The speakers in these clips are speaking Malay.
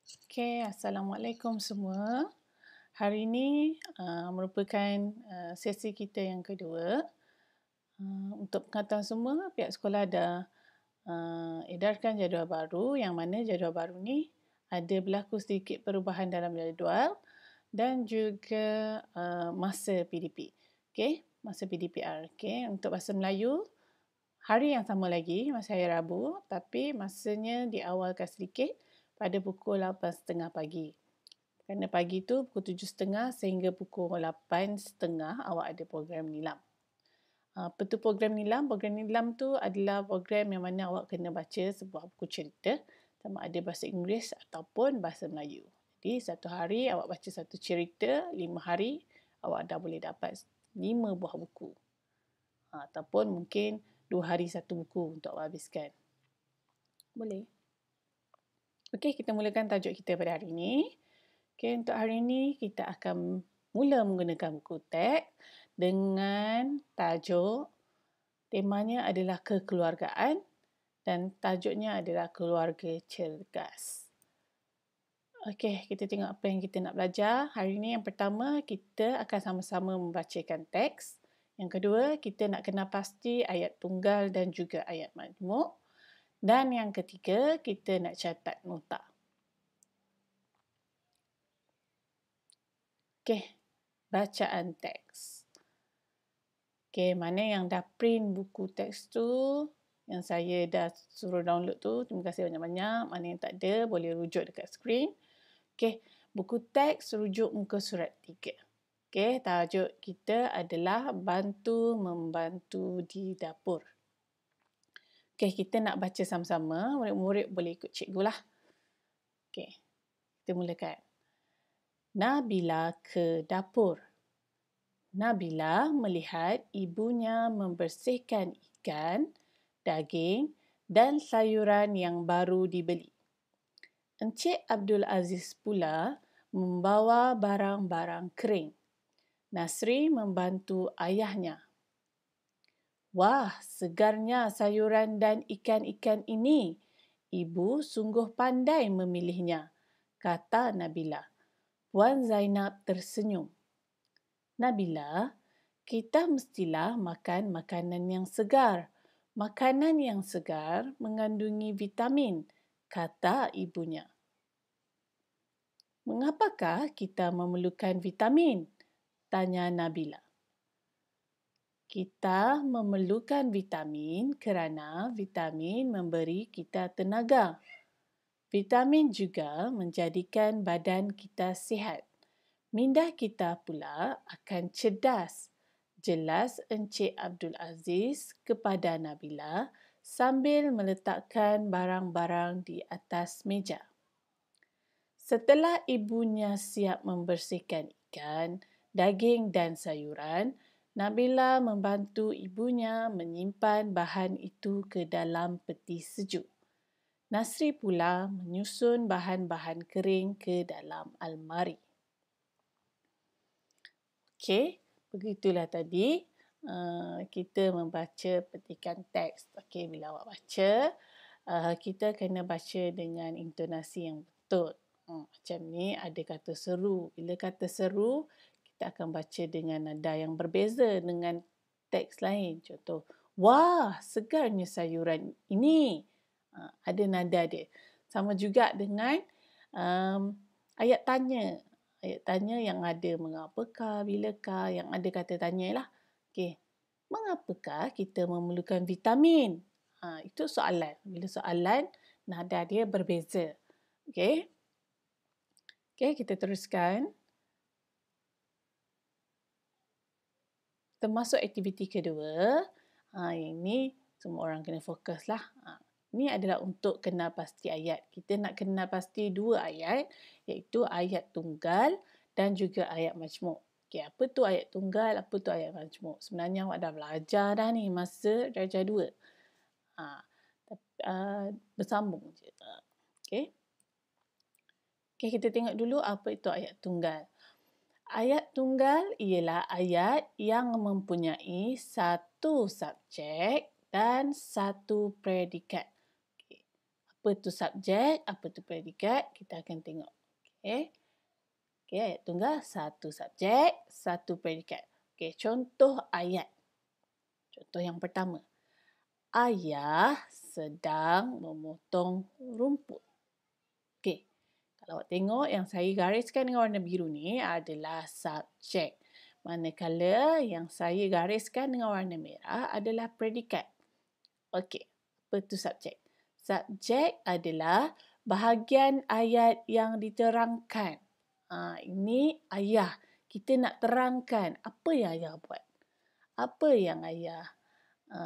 Okay, Assalamualaikum semua. Hari ini merupakan sesi kita yang kedua. Untuk pengetahuan semua, pihak sekolah dah edarkan jadual baru yang mana jadual baru ni ada berlaku sedikit perubahan dalam jadual dan juga masa PDP. Okay, masa PDPR. Okay, untuk bahasa Melayu, hari yang sama lagi, masa hari Rabu, tapi masanya diawalkan sedikit pada pukul 8.30 pagi. Kerana pagi tu pukul 7.30 sehingga pukul 8.30 awak ada program nilam. Apa tu program nilam? Program nilam tu adalah program yang mana awak kena baca sebuah buku cerita sama ada bahasa Inggeris ataupun bahasa Melayu. Jadi satu hari awak baca satu cerita, 5 hari awak dah boleh dapat 5 buah buku. Ataupun mungkin 2 hari satu buku untuk awak habiskan. Boleh. Okey, kita mulakan tajuk kita pada hari ini. Okay, untuk hari ini kita akan mula menggunakan buku teks dengan tajuk, temanya adalah kekeluargaan dan tajuknya adalah keluarga cergas. Okey, kita tengok apa yang kita nak belajar. Hari ini yang pertama, kita akan sama-sama membacakan teks. Yang kedua, kita nak kenal pasti ayat tunggal dan juga ayat majmuk. Dan yang ketiga, kita nak catat nota. Okey, bacaan teks. Okey, mana yang dah print buku teks tu, yang saya dah suruh download tu, terima kasih banyak-banyak. Mana yang tak ada, boleh rujuk dekat skrin. Okey, buku teks rujuk muka surat 3. Okey, tajuk kita adalah bantu membantu di dapur. Okey, kita nak baca sama-sama. Murid-murid boleh ikut cikgu lah. Okey, kita mulakan. Nabila ke dapur. Nabila melihat ibunya membersihkan ikan, daging dan sayuran yang baru dibeli. Encik Abdul Aziz pula membawa barang-barang kering. Nasri membantu ayahnya. Wah, segarnya sayuran dan ikan-ikan ini. Ibu sungguh pandai memilihnya, kata Nabila. Puan Zainab tersenyum. Nabila, kita mestilah makan makanan yang segar. Makanan yang segar mengandungi vitamin, kata ibunya. Mengapakah kita memerlukan vitamin? Tanya Nabila. Kita memerlukan vitamin kerana vitamin memberi kita tenaga. Vitamin juga menjadikan badan kita sihat. Minda kita pula akan cerdas. Jelas Encik Abdul Aziz kepada Nabila sambil meletakkan barang-barang di atas meja. Setelah ibunya siap membersihkan ikan, daging dan sayuran, Nabila membantu ibunya menyimpan bahan itu ke dalam peti sejuk. Nasri pula menyusun bahan-bahan kering ke dalam almari. Okey, begitulah tadi kita membaca petikan teks. Okey, bila awak baca, kita kena baca dengan intonasi yang betul. Macam ni ada kata seru. Bila kata seru, kita akan baca dengan nada yang berbeza dengan teks lain. Contoh, wah, segarnya sayuran ini. Ada nada dia. Sama juga dengan ayat tanya. Ayat tanya yang ada mengapakah, bilakah, yang ada kata tanya lah. Okey, mengapakah kita memerlukan vitamin? Itu soalan. Bila soalan, nada dia berbeza. Okey. Okey, kita teruskan. Termasuk aktiviti kedua. Yang ni semua orang kena fokus lah. Ini adalah untuk kenal pasti ayat. Kita nak kenal pasti 2 ayat, iaitu ayat tunggal dan juga ayat majmuk. Okey, apa tu ayat tunggal, apa tu ayat majmuk? Sebenarnya awak dah belajar dah ni masa darjah 2. Bersambung je. Okey. Okey, kita tengok dulu apa itu ayat tunggal. Ayat tunggal ialah ayat yang mempunyai satu subjek dan satu predikat. Apa tu subjek, apa tu predikat, kita akan tengok. Okey. Okey, ayat tunggal, satu subjek, satu predikat. Okey, contoh ayat. Contoh yang pertama. Ayah sedang memotong rumput. Okey. Kalau awak tengok yang saya gariskan dengan warna biru ni adalah subjek. Manakala yang saya gariskan dengan warna merah adalah predikat. Okey, apa tu subjek? Subjek adalah bahagian ayat yang diterangkan. Ini ayah. Kita nak terangkan apa yang ayah buat. Apa yang ayah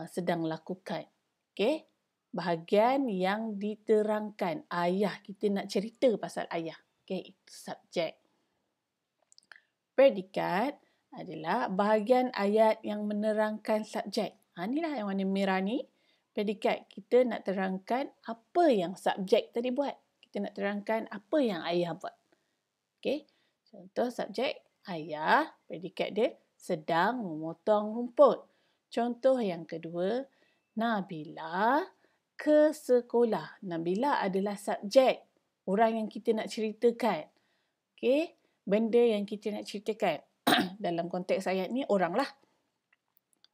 sedang lakukan. Okey? Bahagian yang diterangkan. Ayah. Kita nak cerita pasal ayah. Okey, itu subjek. Predikat adalah bahagian ayat yang menerangkan subjek. Inilah yang warna merah ni. Predikat. Kita nak terangkan apa yang subjek tadi buat. Kita nak terangkan apa yang ayah buat. Okey. Contoh subjek ayah. Predikat dia sedang memotong rumput. Contoh yang kedua, Nabila ke sekolah. Nabila adalah subjek. Orang yang kita nak ceritakan. Okey. Benda yang kita nak ceritakan. Dalam konteks ayat ni, orang lah.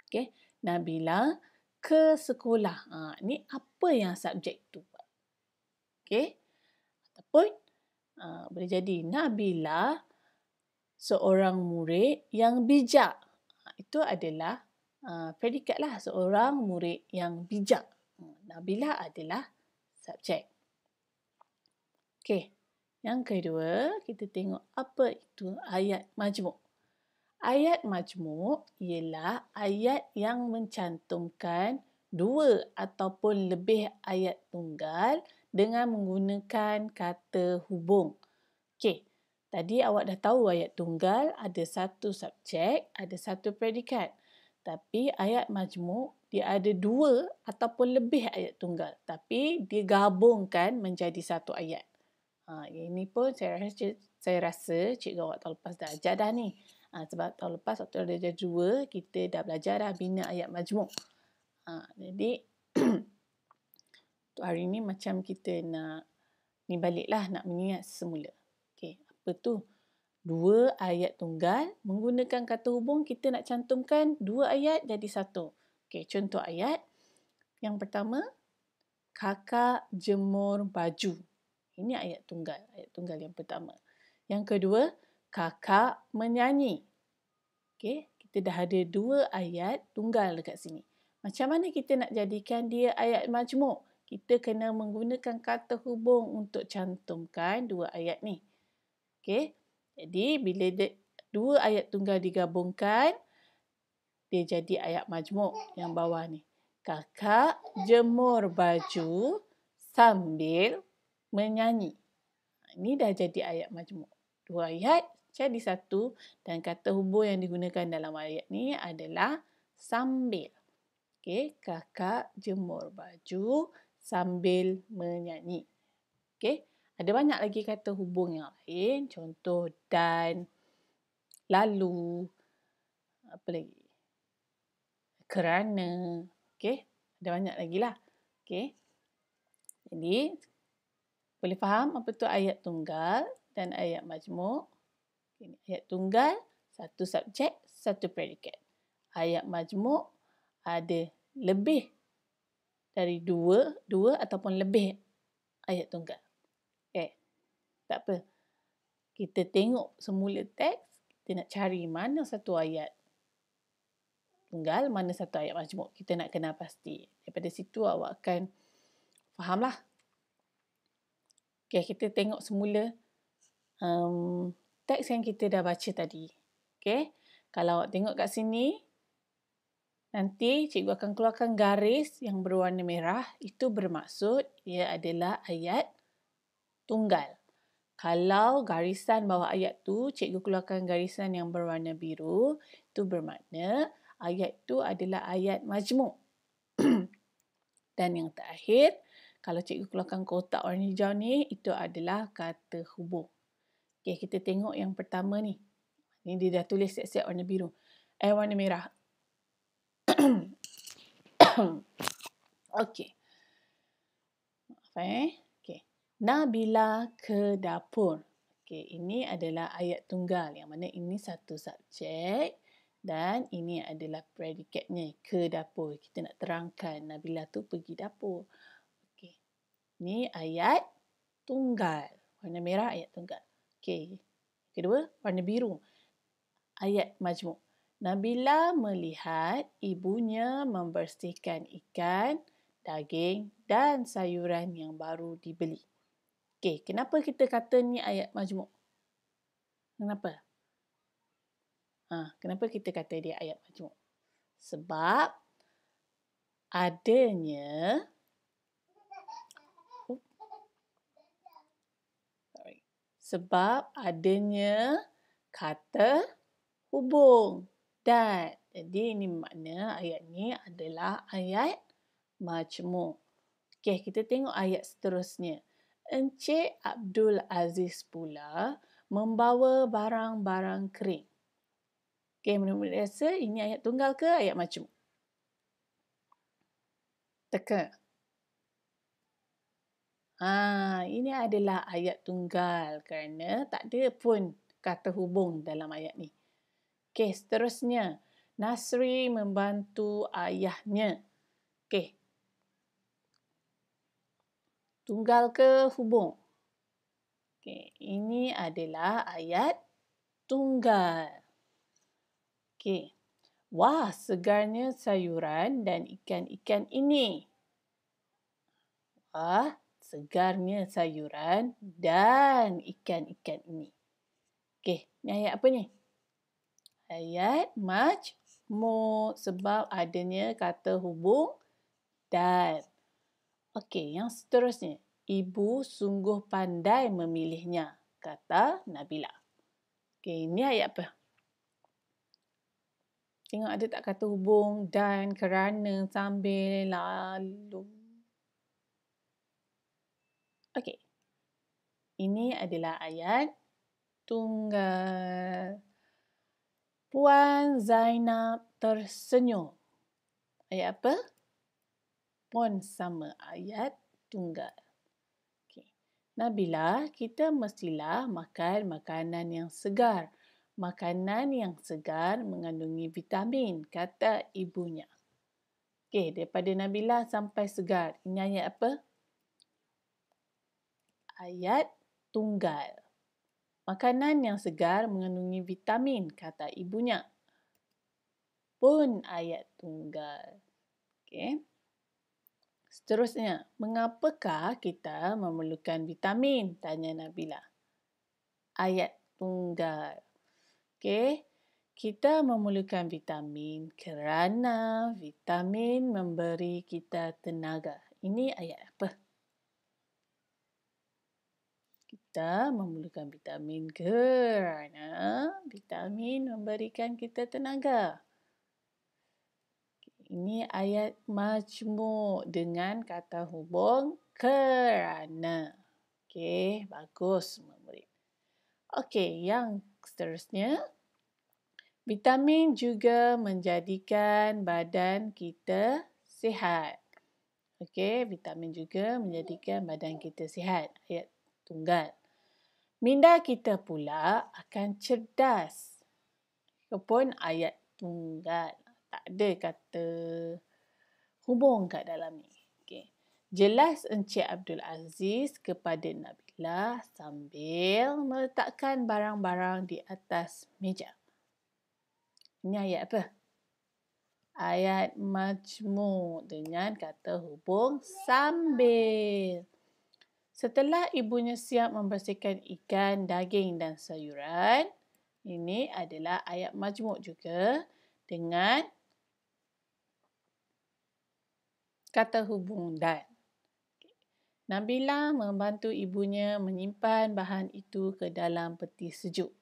Okey. Nabila ke sekolah. Ni apa yang subjek tu buat. Okey. Ataupun boleh jadi Nabila seorang murid yang bijak. Itu adalah predikat lah. Seorang murid yang bijak. Nabila adalah subjek. Okey. Yang kedua, kita tengok apa itu ayat majmuk. Ayat majmuk ialah ayat yang mencantumkan dua ataupun lebih ayat tunggal dengan menggunakan kata hubung. Okey, tadi awak dah tahu ayat tunggal ada satu subjek, ada satu predikat. Tapi ayat majmuk dia ada dua ataupun lebih ayat tunggal. Tapi digabungkan menjadi satu ayat. Ini pun saya rasa cikgu awak tahun lepas dah ajar dah ni. Sebab tahun lepas waktu ada darjah 2, kita dah belajar dah bina ayat majmuk. Jadi, untuk hari ni macam kita nak ni baliklah, nak mengingat semula. Okey, apa tu? Dua ayat tunggal, menggunakan kata hubung, kita nak cantumkan dua ayat jadi satu. Okey, contoh ayat. Yang pertama, kakak jemur baju. Ini ayat tunggal yang pertama. Yang kedua, kakak menyanyi. Okey, kita dah ada dua ayat tunggal dekat sini. Macam mana kita nak jadikan dia ayat majmuk? Kita kena menggunakan kata hubung untuk cantumkan dua ayat ni. Okey, jadi bila dua ayat tunggal digabungkan, dia jadi ayat majmuk yang bawah ni. Kakak jemur baju sambil menyanyi. Ini dah jadi ayat majmuk. Dua ayat jadi satu dan kata hubung yang digunakan dalam ayat ni adalah sambil. Okey, kakak jemur baju sambil menyanyi. Okey, ada banyak lagi kata hubung yang lain. Contoh dan, lalu, apa lagi? Kerana. Okey, ada banyak lagi lah. Okey, jadi boleh faham apa tu ayat tunggal dan ayat majmuk? Ini ayat tunggal, satu subjek, satu predikat. Ayat majmuk ada lebih dari dua ataupun lebih ayat tunggal. Okay. Tak apa. Kita tengok semula teks, kita nak cari mana satu ayat tunggal, mana satu ayat majmuk. Kita nak kenal pasti. Daripada situ awak akan fahamlah. Okay, kita tengok semula teks yang kita dah baca tadi. Okay. Kalau awak tengok kat sini, nanti cikgu akan keluarkan garis yang berwarna merah. Itu bermaksud ia adalah ayat tunggal. Kalau garisan bawah ayat tu, cikgu keluarkan garisan yang berwarna biru, itu bermakna ayat tu adalah ayat majmuk. Dan yang terakhir, kalau cikgu keluarkan kotak warna hijau ni, itu adalah kata hubung. Okay, kita tengok yang pertama ni. Ni dia dah tulis siap-siap warna biru. Warna merah. Okey. Faham? Okey. Nabila ke dapur. Okey, ini adalah ayat tunggal yang mana ini satu subjek dan ini adalah predikatnya, ke dapur. Kita nak terangkan Nabila tu pergi dapur. Okey. Ni ayat tunggal. Warna merah ayat tunggal. Okey. Kedua, warna biru. Ayat majmuk. Nabila melihat ibunya membersihkan ikan, daging dan sayuran yang baru dibeli. Okey, kenapa kita kata ni ayat majmuk? Kenapa? Kenapa kita kata dia ayat majmuk? Sebab adanya kata hubung dan. Jadi ini makna ayat ni adalah ayat majmuk. Okey, kita tengok ayat seterusnya. Encik Abdul Aziz pula membawa barang-barang kering. Okey, menurut rasa ini ayat tunggal ke ayat majmuk? Teka. Ini adalah ayat tunggal kerana tak ada pun kata hubung dalam ayat ni. Okey, seterusnya. Nasri membantu ayahnya. Okey. Tunggal ke hubung? Okey, ini adalah ayat tunggal. Okey. Wah, segarnya sayuran dan ikan-ikan ini. Wah, segarnya sayuran dan ikan-ikan ini. Okey, ni ayat apa ni? Ayat majmuk sebab adanya kata hubung dan. Okey, yang seterusnya. Ibu sungguh pandai memilihnya, kata Nabila. Okey, ini ayat apa? Tengok ada tak kata hubung dan, kerana, sambil, lalu. Okey. Ini adalah ayat tunggal. Puan Zainab tersenyum. Ayat apa? Pun sama ayat tunggal. Okay. Nabila, kita mestilah makan makanan yang segar. Makanan yang segar mengandungi vitamin, kata ibunya. Okey, daripada Nabila sampai segar. Ini ayat apa? Ayat tunggal. Makanan yang segar mengandungi vitamin, kata ibunya. Pun ayat tunggal. Okey. Seterusnya, mengapakah kita memerlukan vitamin? Tanya Nabila. Ayat tunggal. Okey. Kita memerlukan vitamin kerana vitamin memberi kita tenaga. Ini ayat apa? Kita memerlukan vitamin kerana vitamin memberikan kita tenaga. Ini ayat majmuk dengan kata hubung kerana. Okey, bagus murid. Okey, yang seterusnya. Vitamin juga menjadikan badan kita sihat. Okey, vitamin juga menjadikan badan kita sihat. Ayat tunggal. Minda kita pula akan cerdas. Ataupun ayat tunggal. Tak ada kata hubung kat dalam ni. Okey. Jelas Encik Abdul Aziz kepada Nabila sambil meletakkan barang-barang di atas meja. Ini ayat apa? Ayat majmuk dengan kata hubung sambil. Setelah ibunya siap membersihkan ikan, daging dan sayuran, ini adalah ayat majmuk juga dengan kata hubung dan. Nabila membantu ibunya menyimpan bahan itu ke dalam peti sejuk.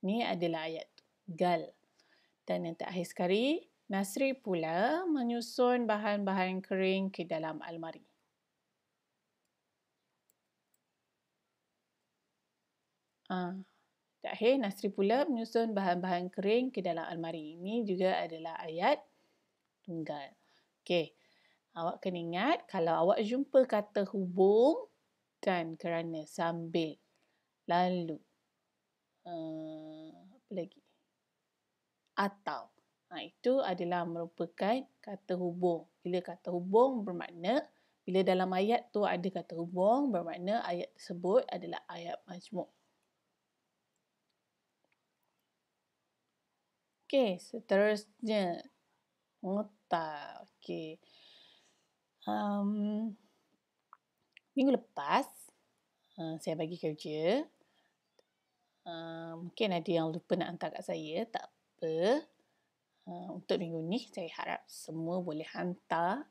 Ini adalah ayat tunggal. Dan yang terakhir sekali, Nasri pula menyusun bahan-bahan kering ke dalam almari. Terakhir, Nasri pula menyusun bahan-bahan kering ke dalam almari. Ini juga adalah ayat tunggal. Okey. Awak kena ingat kalau awak jumpa kata hubung kan kerana sambil lalu apa lagi? Atau. Itu adalah merupakan kata hubung. Bila kata hubung bermakna, bila dalam ayat tu ada kata hubung, bermakna ayat tersebut adalah ayat majmuk. Okey, seterusnya. Nota. Okey. Minggu lepas, saya bagi kerja. Mungkin ada yang lupa nak hantar kat saya. Tak apa. Untuk minggu ni, saya harap semua boleh hantar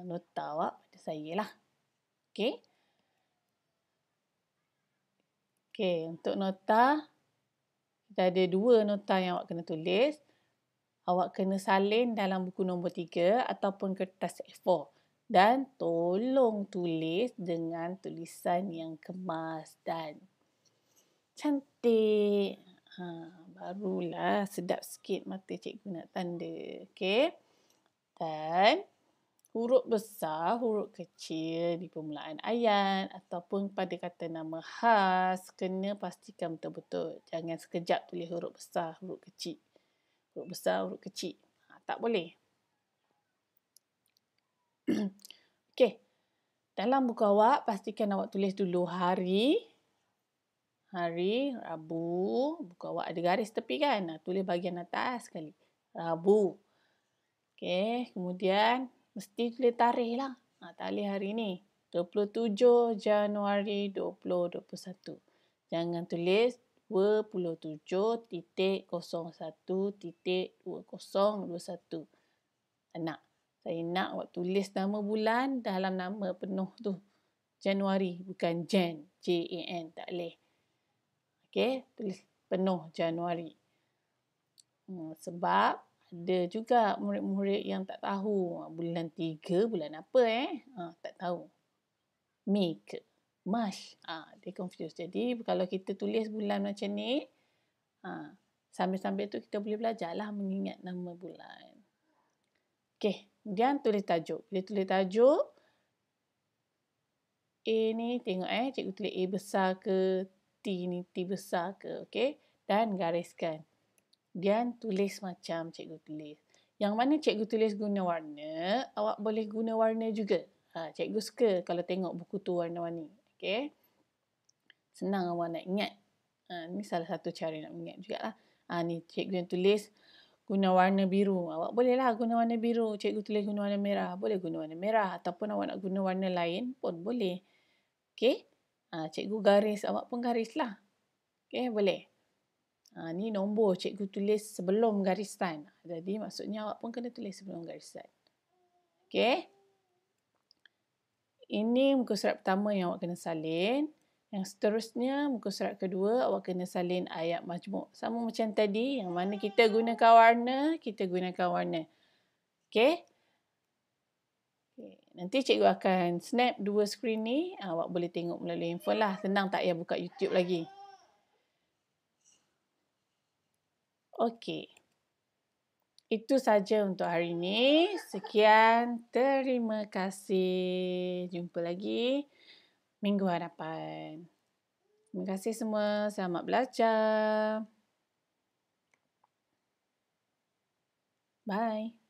nota awak pada saya lah. Okey? Okey, untuk nota, kita ada 2 nota yang awak kena tulis. Awak kena salin dalam buku nombor 3 ataupun kertas A4. Dan tolong tulis dengan tulisan yang kemas dan cantik. Barulah sedap sikit mata cikgu nak tanda. Okey? Dan huruf besar, huruf kecil di permulaan ayat ataupun pada kata nama khas kena pastikan betul-betul. Jangan sekejap tulis huruf besar, huruf kecil. Huruf besar, huruf kecil. Tak boleh. Okey. Dalam buku awak, pastikan awak tulis dulu hari. Hari, Rabu. Buku awak ada garis tepi kan? Tulis bahagian atas sekali. Rabu. Okey. Kemudian, mesti tulis tarikh lah. Tarikh hari ni. 27 Januari 2021. Jangan tulis 27.01.2021. Tak nak. Saya nak awak tulis nama bulan dalam nama penuh tu. Januari, bukan Jan. Jan. Tak boleh. Okey, tulis penuh Januari. Sebab ada juga murid-murid yang tak tahu bulan 3 bulan apa tak tahu. Mei ke? March. Dia confused. Jadi kalau kita tulis bulan macam ni, sambil-sambil tu kita boleh belajarlah mengingat nama bulan. Okey, kemudian tulis tajuk. Bila tulis tajuk, A ni tengok cikgu tulis A besar ke, T ni T besar ke, okey? Dan gariskan. Dan tulis macam cikgu tulis. Yang mana cikgu tulis guna warna, awak boleh guna warna juga. Cikgu suka kalau tengok buku tu warna-warni. Okey? Senang awak nak ingat. Ni salah satu cara nak ingat jugalah. Ni cikgu yang tulis guna warna biru. Awak bolehlah guna warna biru. Cikgu tulis guna warna merah. Boleh guna warna merah. Ataupun awak nak guna warna lain pun boleh. Okey? Cikgu garis. Awak pun garislah. Okey? Boleh. Ni nombor cikgu tulis sebelum garisan. Jadi maksudnya awak pun kena tulis sebelum garisan. Okey? Ini muka surat pertama yang awak kena salin. Yang seterusnya, muka surat kedua, awak kena salin ayat majmuk. Sama macam tadi, yang mana kita gunakan warna, kita gunakan warna. Okey? Nanti cikgu akan snap 2 skrin ni. Awak boleh tengok melalui handphone lah. Senang tak payah buka YouTube lagi. Okey. Itu saja untuk hari ini. Sekian. Terima kasih. Jumpa lagi minggu hadapan. Terima kasih semua. Selamat belajar. Bye.